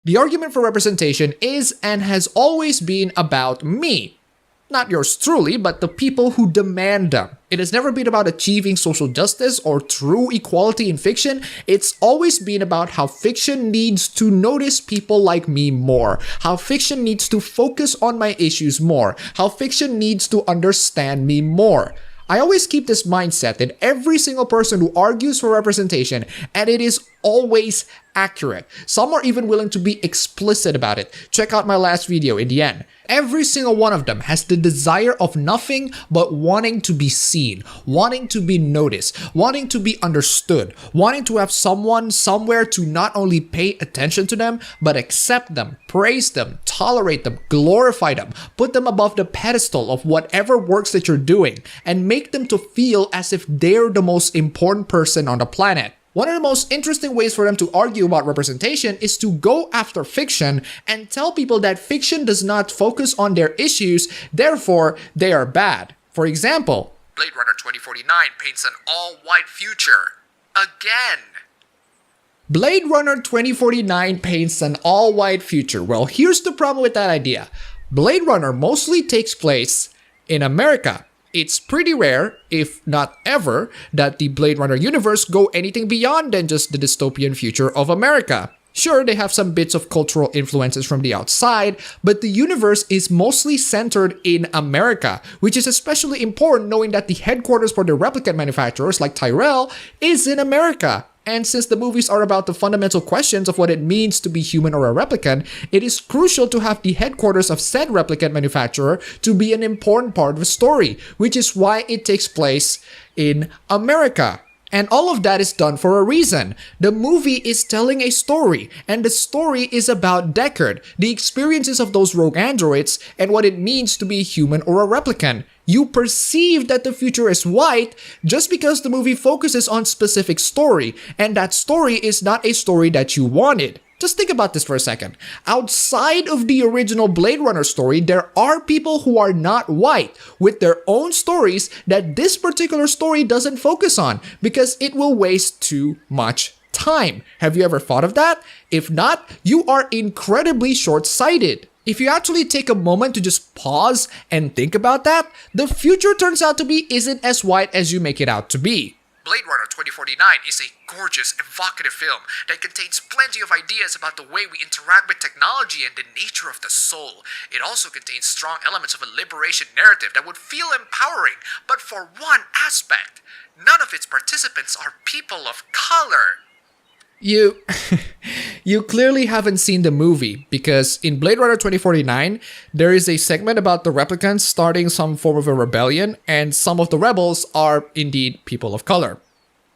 The argument for representation is and has always been about me. Not yours truly, but the people who demand them. It has never been about achieving social justice or true equality in fiction. It's always been about how fiction needs to notice people like me more, how fiction needs to focus on my issues more, how fiction needs to understand me more. I always keep this mindset that every single person who argues for representation, and it is always accurate. Some are even willing to be explicit about it. Check out my last video in the end. Every single one of them has the desire of nothing but wanting to be seen, wanting to be noticed, wanting to be understood, wanting to have someone somewhere to not only pay attention to them, but accept them, praise them, tolerate them, glorify them, put them above the pedestal of whatever works that you're doing, and make them to feel as if they're the most important person on the planet. One of the most interesting ways for them to argue about representation is to go after fiction and tell people that fiction does not focus on their issues, therefore they are bad. For example, Blade Runner 2049 paints an all-white future. Again! Blade Runner 2049 paints an all-white future. Well, here's the problem with that idea. Blade Runner mostly takes place in America. It's pretty rare, if not ever, that the Blade Runner universe go anything beyond than just the dystopian future of America. Sure, they have some bits of cultural influences from the outside, but the universe is mostly centered in America, which is especially important knowing that the headquarters for the replicant manufacturers like Tyrell is in America. And since the movies are about the fundamental questions of what it means to be human or a replicant, it is crucial to have the headquarters of said replicant manufacturer to be an important part of the story, which is why it takes place in America. And all of that is done for a reason. The movie is telling a story, and the story is about Deckard, the experiences of those rogue androids, and what it means to be a human or a replicant. You perceive that the future is white just because the movie focuses on specific story, and that story is not a story that you wanted. Just think about this for a second. Outside of the original Blade Runner story, there are people who are not white with their own stories that this particular story doesn't focus on because it will waste too much time. Have you ever thought of that? If not, you are incredibly short-sighted. If you actually take a moment to just pause and think about that, the future turns out to be isn't as white as you make it out to be. Blade Runner 2049 is a gorgeous, evocative film that contains plenty of ideas about the way we interact with technology and the nature of the soul. It also contains strong elements of a liberation narrative that would feel empowering, but for one aspect, none of its participants are people of color. You clearly haven't seen the movie because in Blade Runner 2049, there is a segment about the replicants starting some form of a rebellion, and some of the rebels are indeed people of color.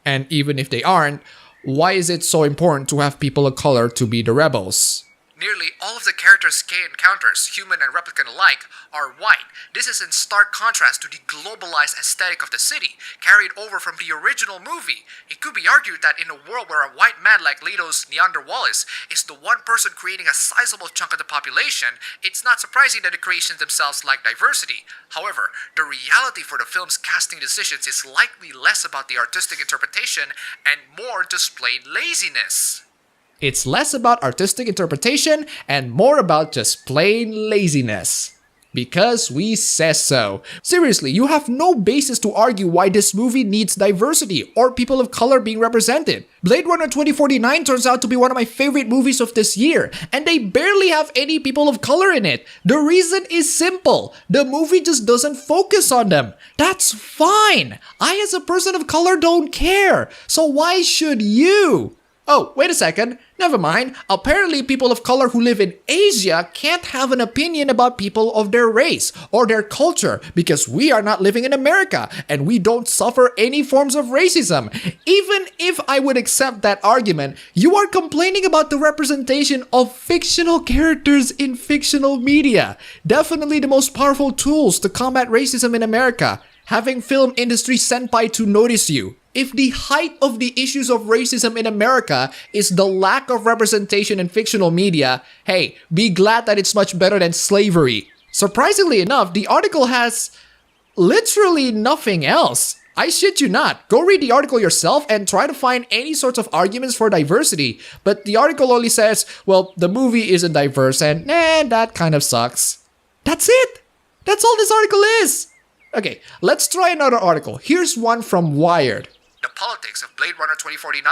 And even if they aren't, why is it so important to have people of color to be the rebels? Nearly all of the characters Kay encounters, human and replicant alike, are white. This is in stark contrast to the globalized aesthetic of the city, carried over from the original movie. It could be argued that in a world where a white man like Leto's Neander Wallace is the one person creating a sizable chunk of the population, it's not surprising that the creations themselves lack diversity. However, the reality for the film's casting decisions is likely less about the artistic interpretation and more just plain laziness. It's less about artistic interpretation and more about just plain laziness. Because we says so. Seriously, you have no basis to argue why this movie needs diversity or people of color being represented. Blade Runner 2049 turns out to be one of my favorite movies of this year, and they barely have any people of color in it. The reason is simple. The movie just doesn't focus on them. That's fine. I as a person of color don't care. So why should you? Oh, wait a second. Never mind. Apparently, people of color who live in Asia can't have an opinion about people of their race or their culture because we are not living in America and we don't suffer any forms of racism. Even if I would accept that argument, you are complaining about the representation of fictional characters in fictional media. Definitely the most powerful tools to combat racism in America. Having film industry senpai to notice you. If the height of the issues of racism in America is the lack of representation in fictional media, hey, be glad that it's much better than slavery. Surprisingly enough, the article has literally nothing else. I shit you not. Go read the article yourself and try to find any sorts of arguments for diversity. But the article only says, well, the movie isn't diverse and that kind of sucks. That's it. That's all this article is. Okay, let's try another article. Here's one from Wired. The politics of Blade Runner 2049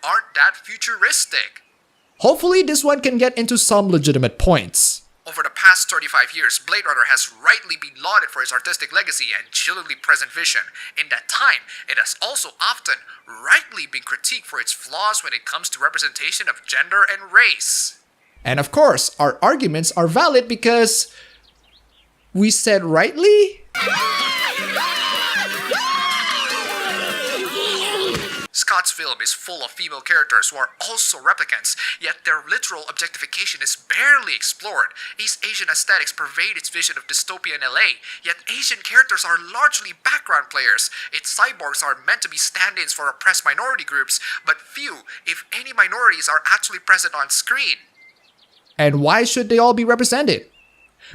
aren't that futuristic. Hopefully this one can get into some legitimate points. Over the past 35 years, Blade Runner has rightly been lauded for its artistic legacy and chillingly present vision. In that time, it has also often rightly been critiqued for its flaws when it comes to representation of gender and race. And of course, our arguments are valid because we said rightly? Scott's film is full of female characters who are also replicants, yet their literal objectification is barely explored. East Asian aesthetics pervade its vision of dystopian LA, yet Asian characters are largely background players. Its cyborgs are meant to be stand-ins for oppressed minority groups, but few, if any minorities, are actually present on screen. And why should they all be represented?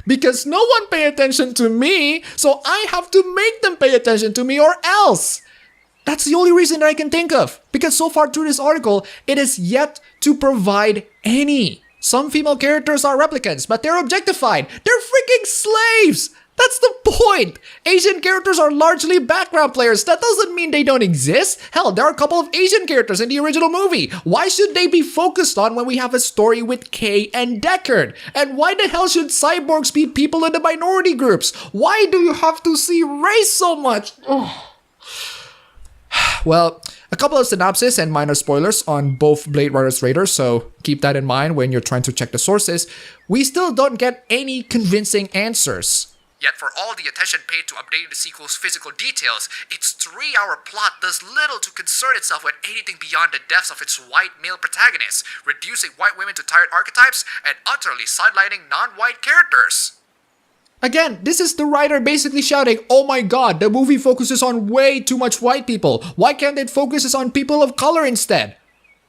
Because no one pay attention to me, so I have to make them pay attention to me or else. That's the only reason that I can think of. Because so far through this article, it is yet to provide any. Some female characters are replicants, but they're objectified. They're freaking slaves! That's the point! Asian characters are largely background players. That doesn't mean they don't exist. Hell, there are a couple of Asian characters in the original movie. Why should they be focused on when we have a story with Kay and Deckard? And why the hell should cyborgs be people in the minority groups? Why do you have to see race so much? Ugh. Well, a couple of synopsis and minor spoilers on both Blade Runner's Raiders, so keep that in mind when you're trying to check the sources. We still don't get any convincing answers. Yet for all the attention paid to updating the sequel's physical details, its 3-hour plot does little to concern itself with anything beyond the deaths of its white male protagonists, reducing white women to tired archetypes and utterly sidelining non-white characters. Again, this is the writer basically shouting, oh my god, the movie focuses on way too much white people. Why can't it focus on people of color instead?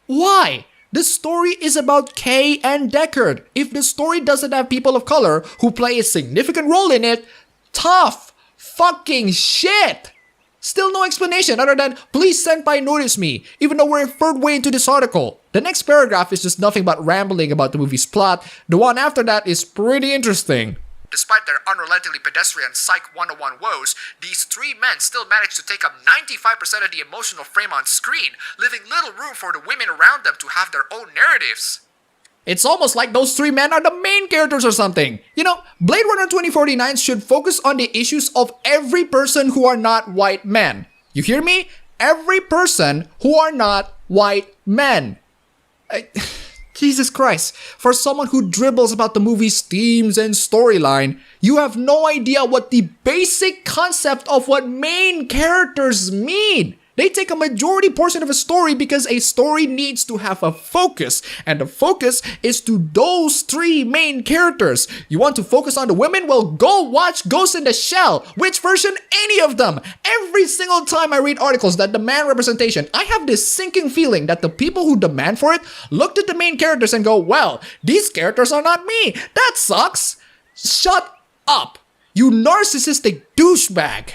Why? The story is about Kay and Deckard. If the story doesn't have people of color who play a significant role in it, tough fucking shit. Still no explanation other than, please senpai notice me, even though we're a third way into this article. The next paragraph is just nothing but rambling about the movie's plot. The one after that is pretty interesting. Despite their unrelentingly pedestrian Psych 101 woes, these 3 men still manage to take up 95% of the emotional frame on screen, leaving little room for the women around them to have their own narratives. It's almost like those 3 men are the main characters or something. You know, Blade Runner 2049 should focus on the issues of every person who are not white men. You hear me? Every person who are not white men. Jesus Christ, for someone who dribbles about the movie's themes and storyline, you have no idea what the basic concept of what main characters mean. They take a majority portion of a story because a story needs to have a focus, and the focus is to those 3 main characters. You want to focus on the women? Well, go watch Ghost in the Shell. Which version? Any of them. Every single time I read articles that demand representation, I have this sinking feeling that the people who demand for it looked at the main characters and go, well, these characters are not me. That sucks. Shut up, you narcissistic douchebag.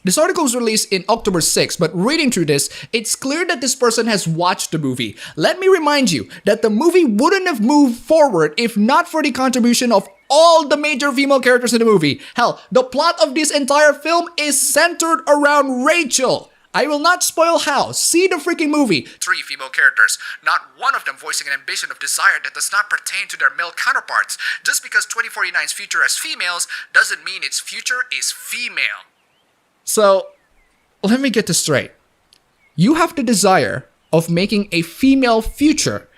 This article was released in October 6, but reading through this, it's clear that this person has watched the movie. Let me remind you that the movie wouldn't have moved forward if not for the contribution of all the major female characters in the movie. Hell, the plot of this entire film is centered around Rachel. I will not spoil how. See the freaking movie. 3 female characters, not one of them voicing an ambition of desire that does not pertain to their male counterparts. Just because 2049's future has females doesn't mean its future is female. So, let me get this straight. You have the desire of making a female future,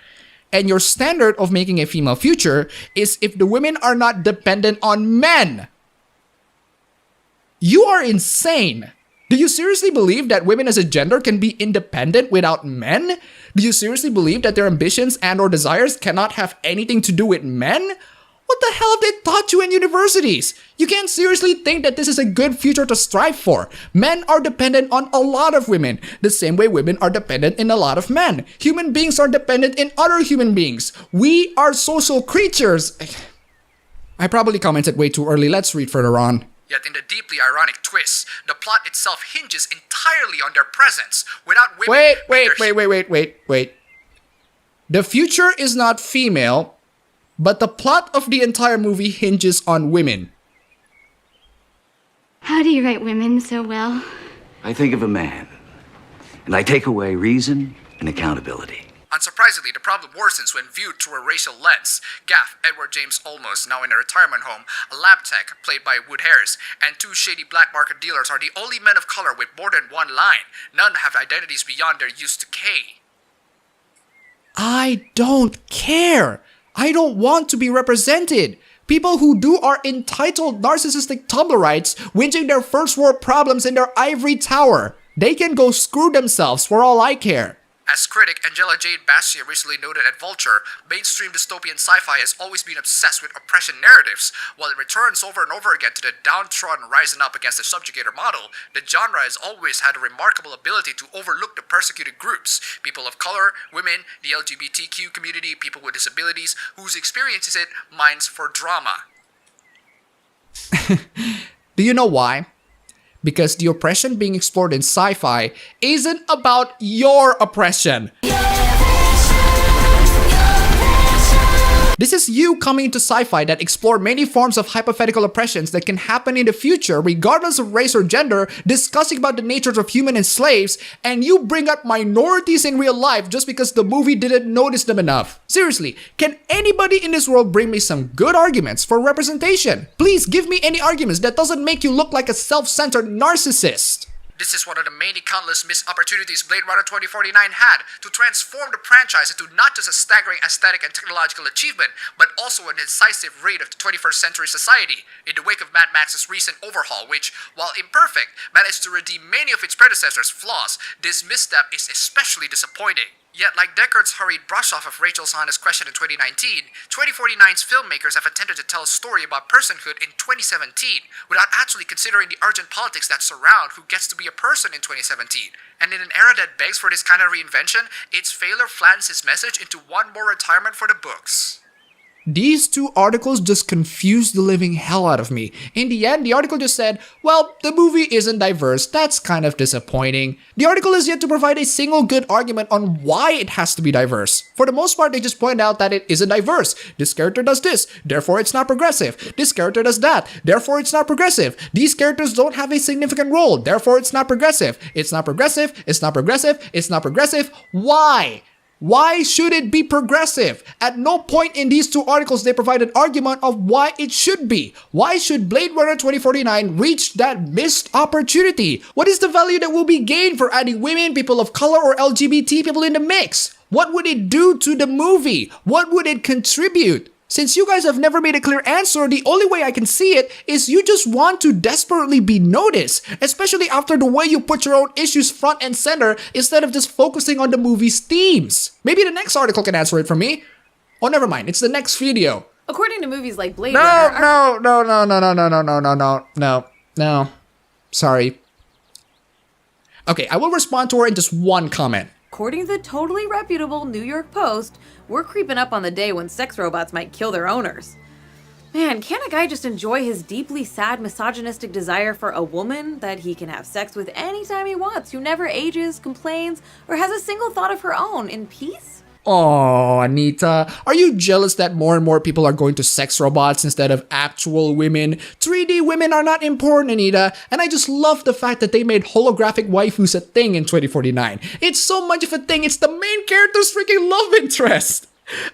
and your standard of making a female future is if the women are not dependent on men. You are insane. Do you seriously believe that women as a gender can be independent without men? Do you seriously believe that their ambitions and or desires cannot have anything to do with men? What the hell have they taught you in universities? You can't seriously think that this is a good future to strive for. Men are dependent on a lot of women, the same way women are dependent in a lot of men. Human beings are dependent in other human beings. We are social creatures. I probably commented way too early. Let's read further on. Yet in the deeply ironic twist, the plot itself hinges entirely on their presence, without women... Wait. The future is not female, but the plot of the entire movie hinges on women. How do you write women so well? I think of a man, and I take away reason and accountability. Unsurprisingly, the problem worsens when viewed through a racial lens. Gaff, Edward James Olmos, now in a retirement home, a lab tech, played by Wood Harris, and two shady black market dealers are the only men of color with more than one line. None have identities beyond their use to K. I don't care. I don't want to be represented. People who do are entitled narcissistic Tumblrites whinging their first world problems in their ivory tower. They can go screw themselves for all I care. As critic Angela Jade Bastia recently noted at Vulture, mainstream dystopian sci-fi has always been obsessed with oppression narratives. While it returns over and over again to the downtrodden rising up against the subjugator model, the genre has always had a remarkable ability to overlook the persecuted groups, people of color, women, the LGBTQ community, people with disabilities, whose experiences it mines for drama. Do you know why? Because the oppression being explored in sci-fi isn't about your oppression. This is you coming into sci-fi that explore many forms of hypothetical oppressions that can happen in the future regardless of race or gender, discussing about the natures of human and slaves, and you bring up minorities in real life just because the movie didn't notice them enough. Seriously, can anybody in this world bring me some good arguments for representation? Please give me any arguments that doesn't make you look like a self-centered narcissist. This is one of the many countless missed opportunities Blade Runner 2049 had to transform the franchise into not just a staggering aesthetic and technological achievement, but also an incisive read of the 21st century society, in the wake of Mad Max's recent overhaul, which, while imperfect, managed to redeem many of its predecessors' flaws. This misstep is especially disappointing. Yet, like Deckard's hurried brush-off of Rachel's honest question in 2019, 2049's filmmakers have attempted to tell a story about personhood in 2017, without actually considering the urgent politics that surround who gets to be a person in 2017. And in an era that begs for this kind of reinvention, its failure flans its message into one more retirement for the books. These two articles just confused the living hell out of me. In the end, the article just said, well, the movie isn't diverse, that's kind of disappointing. The article is yet to provide a single good argument on why it has to be diverse. For the most part, they just point out that it isn't diverse. This character does this, therefore it's not progressive. This character does that, therefore it's not progressive. These characters don't have a significant role, therefore it's not progressive. It's not progressive, it's not progressive, it's not progressive. Why? Why should it be progressive? At no point in these two articles they provide an argument of why it should be. Why should Blade Runner 2049 reach that missed opportunity? What is the value that will be gained for adding women, people of color, or LGBT people in the mix? What would it do to the movie? What would it contribute? Since you guys have never made a clear answer, the only way I can see it is you just want to desperately be noticed, especially after the way you put your own issues front and center instead of just focusing on the movie's themes. Maybe the next article can answer it for me. Oh, never mind. It's the next video. According to movies like Blade Runner... No. Sorry. Okay, I will respond to her in just one comment. According to the totally reputable New York Post, we're creeping up on the day when sex robots might kill their owners. Man, can't a guy just enjoy his deeply sad misogynistic desire for a woman that he can have sex with anytime he wants, who never ages, complains, or has a single thought of her own, in peace? Oh, Anita, are you jealous that more and more people are going to sex robots instead of actual women? 3D women are not important, Anita, and I just love the fact that they made holographic waifus a thing in 2049. It's so much of a thing, it's the main character's freaking love interest!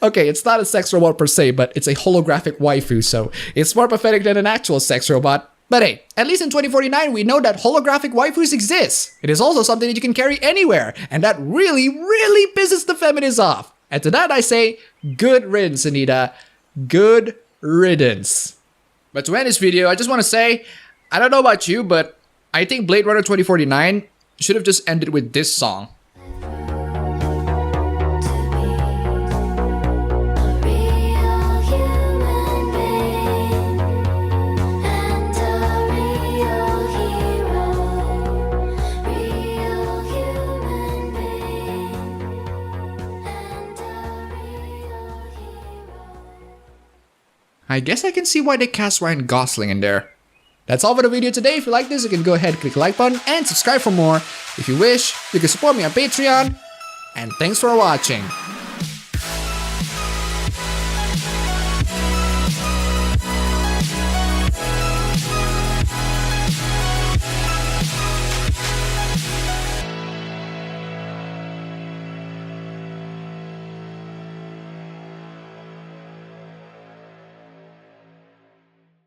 Okay, it's not a sex robot per se, but it's a holographic waifu, so it's more pathetic than an actual sex robot. But hey, at least in 2049, we know that holographic waifus exist. It is also something that you can carry anywhere, and that really, really pisses the feminists off. And to that I say, good riddance, Anita. Good riddance. But to end this video, I just want to say, I don't know about you, but I think Blade Runner 2049 should have just ended with this song. I guess I can see why they cast Ryan Gosling in there. That's all for the video today. If you like this, you can go ahead, click the like button, and subscribe for more. If you wish, you can support me on Patreon. And thanks for watching.